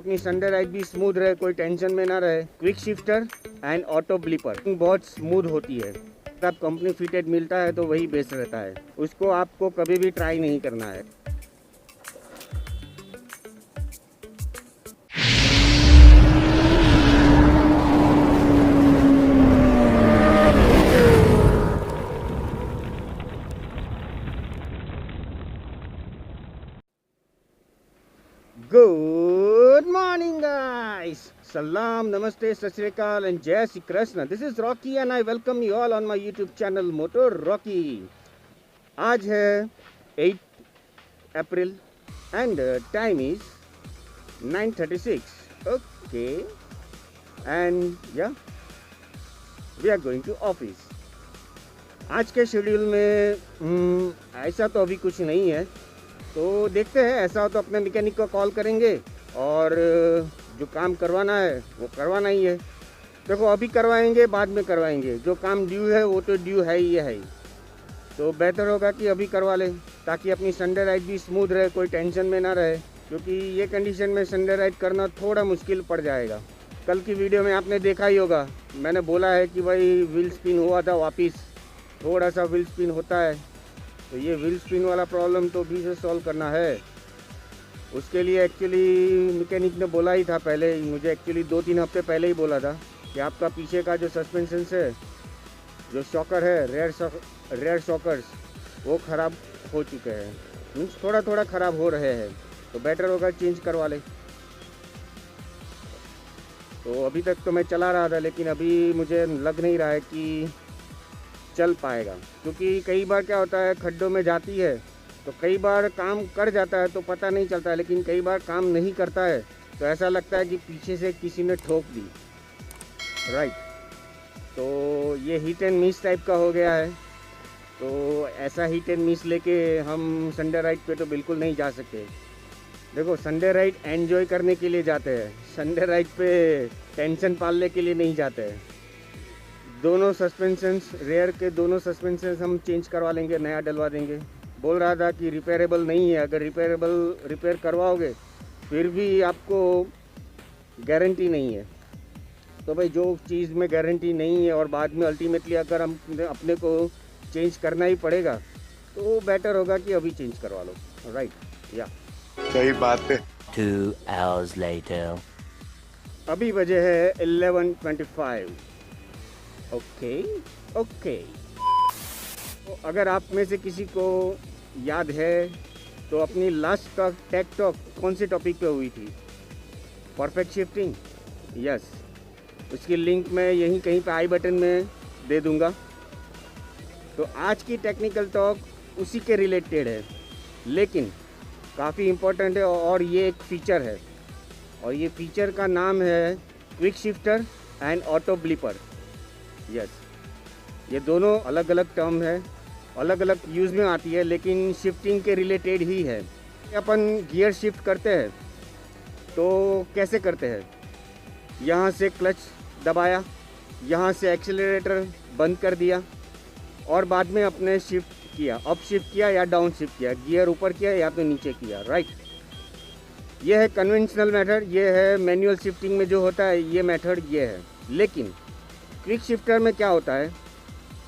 अपनी Sunday ride भी smooth रहे, कोई टेंशन में ना रहे। Quick shifter and auto blipper बहुत स्मूथ होती है। अब कंपनी फिटेड मिलता है तो वही बेस्ट रहता है, उसको आपको कभी भी ट्राई नहीं करना है। Good morning guys, salam, namaste, sat sri akal and jai Shri Krishna. This is Rocky and I welcome you all on my YouTube channel Motor Rocky. आज है 8 अप्रैल and time is 9:36. Okay, and yeah, we are going to office. आज के schedule में ऐसा तो अभी कुछ नहीं है, तो देखते हैं। ऐसा हो तो अपने मैकेनिक को कॉल करेंगे और जो काम करवाना है वो करवाना ही है। देखो, अभी करवाएंगे बाद में करवाएंगे, जो काम ड्यू है वो तो ड्यू है ही है, तो बेहतर होगा कि अभी करवा लें ताकि अपनी संडे राइड भी स्मूथ रहे, कोई टेंशन में ना रहे। क्योंकि ये कंडीशन में संडे राइड करना थोड़ा मुश्किल पड़ जाएगा। कल की वीडियो में आपने देखा ही होगा, मैंने बोला है कि भाई व्हील स्पिन हुआ था, वापस थोड़ा सा व्हील स्पिन होता है, तो ये व्हील स्पिन वाला प्रॉब्लम तो भी से सॉल्व करना है। उसके लिए एक्चुअली मैकेनिक ने बोला ही था पहले, मुझे एक्चुअली 2-3 हफ्ते पहले ही बोला था कि आपका पीछे का जो सस्पेंशन है, जो शॉकर है, रेयर शॉकर्स, वो ख़राब हो चुके हैं, मीन्स थोड़ा थोड़ा ख़राब हो रहे हैं, तो बेटर होगा चेंज करवा ले। तो अभी तक तो मैं चला रहा था, लेकिन अभी मुझे लग नहीं रहा है कि चल पाएगा। क्योंकि कई बार क्या होता है, खड्डों में जाती है तो कई बार काम कर जाता है तो पता नहीं चलता है, लेकिन कई बार काम नहीं करता है तो ऐसा लगता है कि पीछे से किसी ने ठोक दी। राइट, तो ये हिट एंड मिस टाइप का हो गया है। तो ऐसा हिट एंड मिस लेके हम संडे राइड पे तो बिल्कुल नहीं जा सकते। देखो, संडे राइड एंजॉय करने के लिए जाते हैं, संडे राइड पे टेंशन पालने के लिए नहीं जाते हैं। दोनों सस्पेंशंस, रेयर के दोनों सस्पेंशंस हम चेंज करवा लेंगे, नया डलवा देंगे। बोल रहा था कि रिपेयरेबल नहीं है, अगर रिपेयर करवाओगे फिर भी आपको गारंटी नहीं है। तो भाई, जो चीज़ में गारंटी नहीं है और बाद में अल्टीमेटली अगर हम अपने को चेंज करना ही पड़ेगा तो बेटर होगा कि अभी चेंज करवा लो। राइट, या सही बात है। 2 hours later. अभी बजे है 11:25। ओके। तो अगर आप में से किसी को याद है तो अपनी लास्ट का टेक टॉक कौन से टॉपिक पे हुई थी? Perfect shifting. यस, उसकी लिंक मैं यहीं कहीं पे आई बटन में दे दूंगा। तो आज की टेक्निकल टॉक उसी के रिलेटेड है, लेकिन काफ़ी इम्पोर्टेंट है और ये एक फ़ीचर है, और ये फ़ीचर का नाम है quick shifter and auto blipper. Yes, ये दोनों अलग अलग टर्म है, अलग अलग यूज़ में आती है, लेकिन शिफ्टिंग के रिलेटेड ही है। अपन गियर शिफ्ट करते हैं तो कैसे करते हैं? यहाँ से क्लच दबाया, यहाँ से एक्सेलरेटर बंद कर दिया और बाद में अपने शिफ्ट किया, अप शिफ्ट किया या डाउन शिफ्ट किया, गियर ऊपर किया या तो नीचे किया। राइट, ये है कन्वेंशनल मेथड, ये है मैनुअल शिफ्टिंग में जो होता है ये मेथड ये है। लेकिन क्विक शिफ्टर में क्या होता है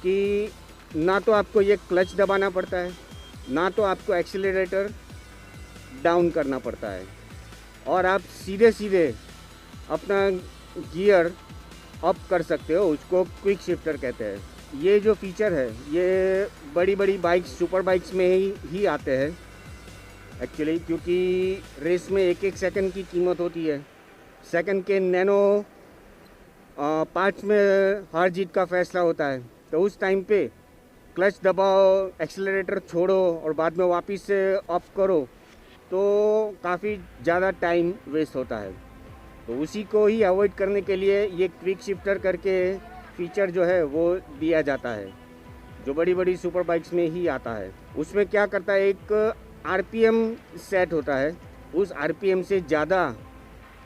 कि ना तो आपको ये क्लच दबाना पड़ता है, ना तो आपको एक्सीलरेटर डाउन करना पड़ता है, और आप सीधे सीधे अपना गियर अप कर सकते हो, उसको क्विक शिफ्टर कहते हैं। ये जो फीचर है ये बड़ी बड़ी बाइक्स, सुपर बाइक्स में ही आते हैं एक्चुअली, क्योंकि रेस में 1-1 सेकंड की कीमत होती है। सेकंड के नैनो पार्ट्स में हार जीत का फैसला होता है। तो उस टाइम पे क्लच दबाओ, एक्सेलरेटर छोड़ो और बाद में वापस से अप करो तो काफ़ी ज़्यादा टाइम वेस्ट होता है। तो उसी को ही अवॉइड करने के लिए ये क्विक शिफ्टर करके फीचर जो है वो दिया जाता है, जो बड़ी बड़ी सुपर बाइक्स में ही आता है। उसमें क्या करता है, एक आरपीएम सेट होता है, उस आरपीएम से ज़्यादा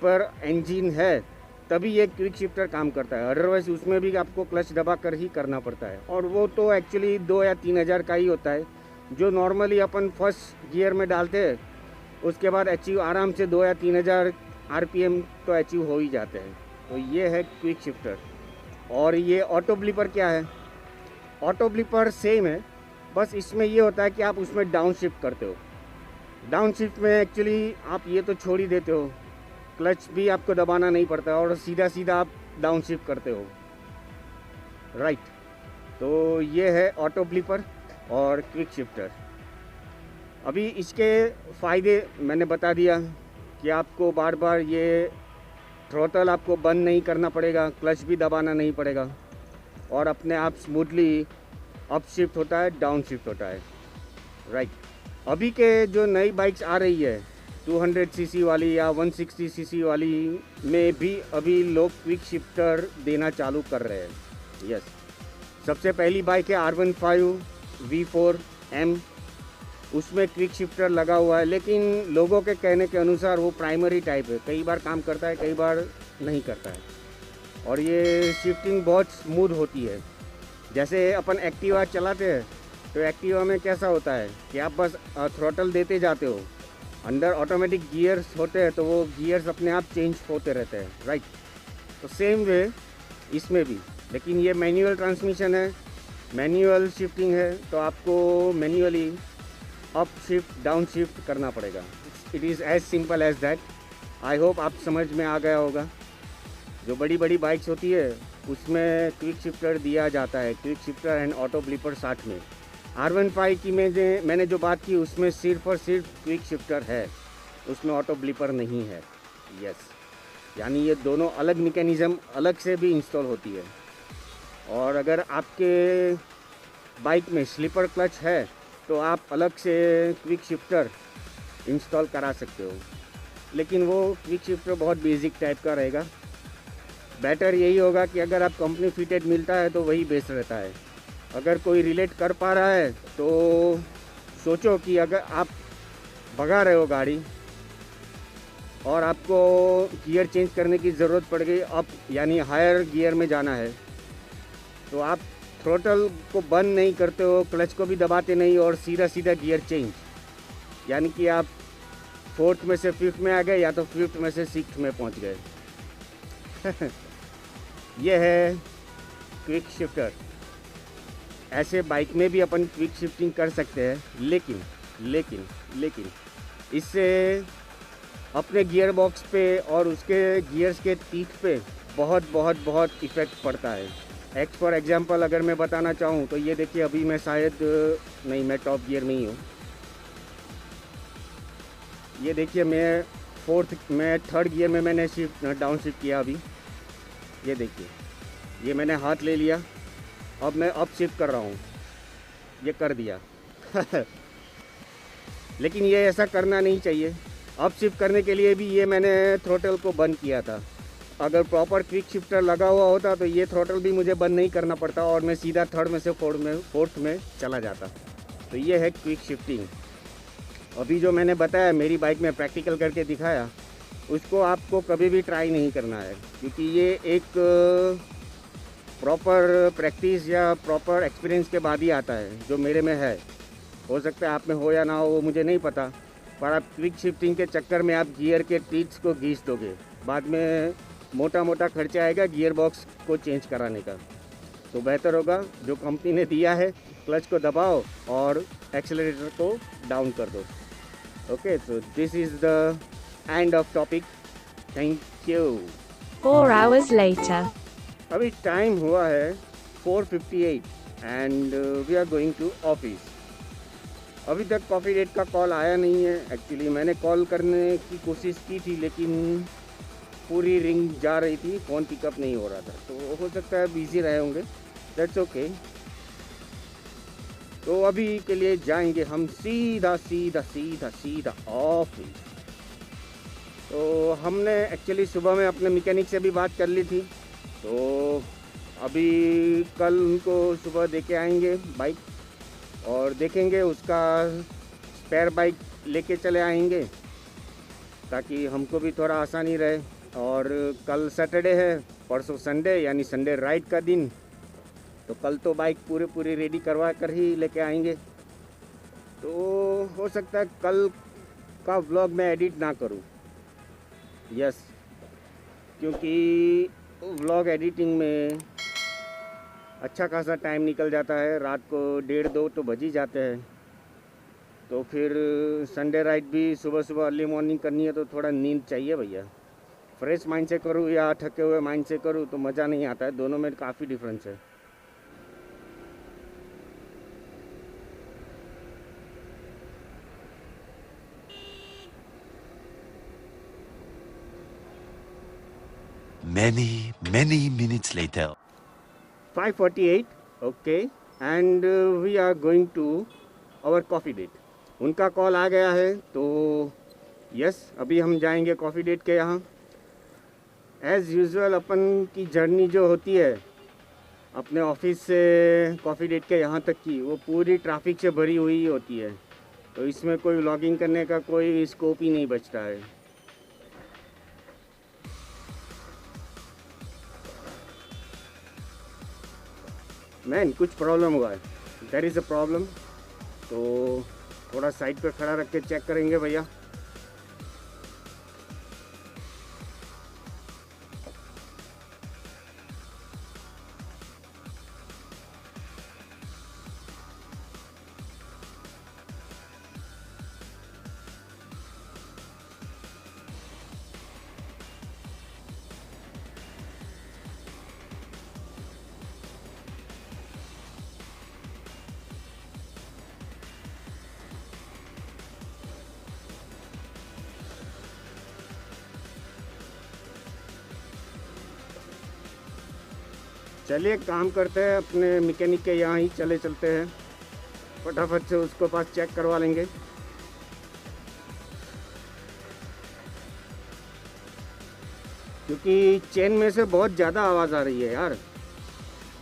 पर इंजन है तभी ये क्विक शिफ्टर काम करता है, अदरवाइज उसमें भी आपको क्लच दबा कर ही करना पड़ता है। और वो तो एक्चुअली 2 या 3 हज़ार का ही होता है, जो नॉर्मली अपन फर्स्ट गियर में डालते हैं, उसके बाद अचीव आराम से 2 या 3 हज़ार आरपीएम तो अचीव हो ही जाते हैं। तो ये है क्विक शिफ्टर। और ये ऑटो ब्लिपर क्या है? ऑटो ब्लिपर सेम है, बस इसमें ये होता है कि आप उसमें डाउन शिफ्ट करते हो। डाउन शिफ्ट में एक्चुअली आप ये तो छोड़ ही देते हो, क्लच भी आपको दबाना नहीं पड़ता और सीधा सीधा आप डाउन शिफ्ट करते हो, राइट। तो ये है ऑटो ब्लिपर और क्विक शिफ्टर। अभी इसके फ़ायदे मैंने बता दिया कि आपको बार बार ये थ्रोटल आपको बंद नहीं करना पड़ेगा, क्लच भी दबाना नहीं पड़ेगा और अपने आप स्मूथली अप शिफ्ट होता है, डाउन शिफ्ट होता है, राइट। अभी के जो नई बाइक्स आ रही है 200 सीसी वाली या 160 सीसी वाली में भी अभी लोग क्विक शिफ्टर देना चालू कर रहे हैं। यस, सबसे पहली बाइक है R15 V4M, उसमें क्विक शिफ्टर लगा हुआ है, लेकिन लोगों के कहने के अनुसार वो प्राइमरी टाइप है, कई बार काम करता है कई बार नहीं करता है और ये शिफ्टिंग बहुत स्मूथ होती है। जैसे अपन एक्टिवा चलाते हैं तो एक्टिवा में कैसा होता है कि आप बस थ्रोटल देते जाते हो, अंदर ऑटोमेटिक गियर्स होते हैं तो वो गियर्स अपने आप चेंज होते रहते हैं, राइट। तो सेम वे इसमें भी, लेकिन ये मैनुअल ट्रांसमिशन है, मैनुअल शिफ्टिंग है, तो आपको manually up shift down shift करना पड़ेगा। It is as simple as that. I hope आप समझ में आ गया होगा। जो बड़ी बड़ी बाइक्स होती है उसमें क्विक शिफ्टर दिया जाता है, quick shifter and auto blipper साथ में। R15 की मैंने जो बात की उसमें सिर्फ और सिर्फ क्विक शिफ्टर है, उसमें ऑटो ब्लिपर नहीं है। यस, यानी ये दोनों अलग मैकेनिज़्म अलग से भी इंस्टॉल होती है। और अगर आपके बाइक में स्लीपर क्लच है तो आप अलग से क्विक शिफ्टर इंस्टॉल करा सकते हो, लेकिन वो क्विक शिफ्टर बहुत बेसिक टाइप का रहेगा। बेटर यही होगा कि अगर आप कंपनी फिटेड मिलता है तो वही बेस्ट रहता है। अगर कोई रिलेट कर पा रहा है तो सोचो कि अगर आप भगा रहे हो गाड़ी और आपको गियर चेंज करने की ज़रूरत पड़ गई, अप यानी हायर गियर में जाना है, तो आप थ्रोटल को बंद नहीं करते हो, क्लच को भी दबाते नहीं और सीधा सीधा गियर चेंज, यानी कि आप 4th में से 5th में आ गए या तो 5th में से 6th में पहुंच गए। यह है क्विक शिफ्टर। ऐसे बाइक में भी अपन क्विक शिफ्टिंग कर सकते हैं, लेकिन इससे अपने गियर बॉक्स पे और उसके गियर्स के टीथ पे बहुत इफ़ेक्ट पड़ता है। फॉर एग्जांपल अगर मैं बताना चाहूँ तो ये देखिए, अभी मैं शायद नहीं, मैं टॉप गियर में ही हूँ। ये देखिए मैं 3rd गियर में मैंने डाउन शिफ्ट किया। अभी ये देखिए, ये मैंने हाथ ले लिया, अब मैं अप शिफ्ट कर रहा हूँ, ये कर दिया। लेकिन ये ऐसा करना नहीं चाहिए। अप शिफ्ट करने के लिए भी ये मैंने थ्रोटल को बंद किया था। अगर प्रॉपर क्विक शिफ्टर लगा हुआ होता तो ये थ्रोटल भी मुझे बंद नहीं करना पड़ता और मैं सीधा 3rd में से 4th में चला जाता। तो ये है क्विक शिफ्टिंग। अभी जो मैंने बताया, मेरी बाइक में प्रैक्टिकल करके दिखाया, उसको आपको कभी भी ट्राई नहीं करना है, क्योंकि ये एक प्रॉपर प्रैक्टिस या प्रॉपर एक्सपीरियंस के बाद ही आता है, जो मेरे में है। हो सकता है आप में हो या ना हो, वो मुझे नहीं पता, पर आप क्विक शिफ्टिंग के चक्कर में आप गियर के टीथ्स को घींच दोगे, बाद में मोटा खर्चा आएगा गियर बॉक्स को चेंज कराने का। तो बेहतर होगा जो कंपनी ने दिया है, क्लच को दबाओ और एक्सेलरेटर को डाउन कर दो। Okay, so this is the end of topic. Thank you. 4 hours later. अभी टाइम हुआ है 4:58 and we are going to office. अभी तक कॉफ़ी डेट का कॉल आया नहीं है। एक्चुअली मैंने कॉल करने की कोशिश की थी, लेकिन पूरी रिंग जा रही थी, फ़ोन पिकअप नहीं हो रहा था, तो हो सकता है बिज़ी रहे होंगे। That's okay. तो अभी के लिए जाएंगे हम सीधा ऑफिस। तो हमने एक्चुअली सुबह में अपने मैकेनिक से भी बात कर ली थी, तो अभी कल उनको सुबह देके आएंगे बाइक और देखेंगे, उसका स्पेयर बाइक लेके चले आएंगे ताकि हमको भी थोड़ा आसानी रहे। और कल सैटरडे है, परसों संडे, यानी संडे राइड का दिन, तो कल तो बाइक पूरी रेडी करवा कर ही लेके आएंगे। तो हो सकता है कल का व्लॉग मैं एडिट ना करूं। यस, क्योंकि व्लॉग एडिटिंग में अच्छा खासा टाइम निकल जाता है। रात को 1:30-2 तो बज ही जाते हैं। तो फिर संडे राइड भी सुबह सुबह अर्ली मॉर्निंग करनी है तो थोड़ा नींद चाहिए भैया। फ्रेश माइंड से करूँ या थके हुए माइंड से करूँ तो मज़ा नहीं आता है। दोनों में काफ़ी डिफरेंस है। Many minutes later. 5:48 okay and we are going to our coffee date. उनका कॉल आ गया है तो यस अभी हम जाएंगे कॉफ़ी डेट के यहाँ। एज़ यूजुअल अपन की जर्नी जो होती है अपने ऑफिस से कॉफ़ी डेट के यहाँ तक की, वो पूरी ट्रैफिक से भरी हुई होती है। तो इसमें कोई व्लॉगिंग करने का कोई स्कोप ही नहीं बचता है। मैन कुछ प्रॉब्लम हुआ है, देयर इज़ अ प्रॉब्लम। तो थोड़ा साइड पे खड़ा रख के चेक करेंगे भैया। चलिए काम करते हैं, अपने मैकेनिक के यहाँ ही चले चलते हैं, फटाफट से उसको पास चेक करवा लेंगे। क्योंकि चेन में से बहुत ज़्यादा आवाज़ आ रही है यार।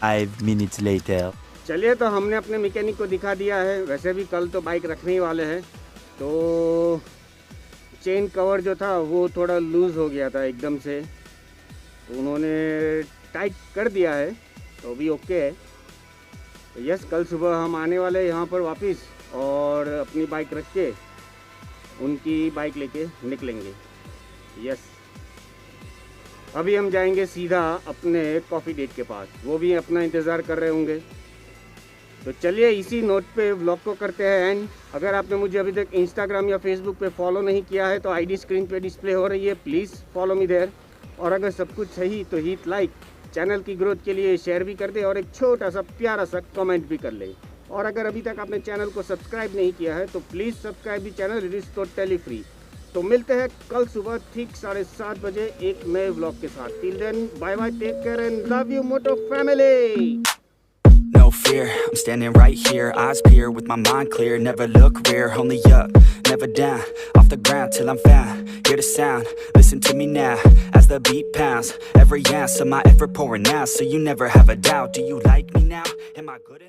5 minutes later. चलिए तो हमने अपने मैकेनिक को दिखा दिया है। वैसे भी कल तो बाइक रखने ही वाले हैं, तो चेन कवर जो था वो थोड़ा लूज़ हो गया था एकदम से, तो उन्होंने टाइट कर दिया है, तो भी ओके है। तो यस कल सुबह हम आने वाले हैं यहाँ पर वापस और अपनी बाइक रख के उनकी बाइक लेके निकलेंगे। यस अभी हम जाएंगे सीधा अपने कॉफ़ी डेट के पास, वो भी अपना इंतज़ार कर रहे होंगे। तो चलिए इसी नोट पे व्लॉग को करते हैं एंड। अगर आपने मुझे अभी तक इंस्टाग्राम या फेसबुक पे फॉलो नहीं किया है तो आईडी स्क्रीन पे डिस्प्ले हो रही है, प्लीज़ फॉलो मी देयर। और अगर सब कुछ सही तो हिट लाइक, चैनल की ग्रोथ के लिए शेयर भी कर दे और एक छोटा सा प्यारा सा कमेंट भी कर ले। और अगर अभी तक आपने चैनल को सब्सक्राइब नहीं किया है तो please subscribe the channel, it is totally free. तो मिलते हैं कल सुबह ठीक 7:30 बजे एक नए व्लॉग के साथ। Till then bye bye, take care and love you moto family. No fear, I'm standing right here, eyes peer with my mind clear, never look rear, only up, never down, off the ground till I'm found, hear the sound, listen to me now, as the beat pounds, every ounce of my effort pouring out, so you never have a doubt, do you like me now, am I good enough?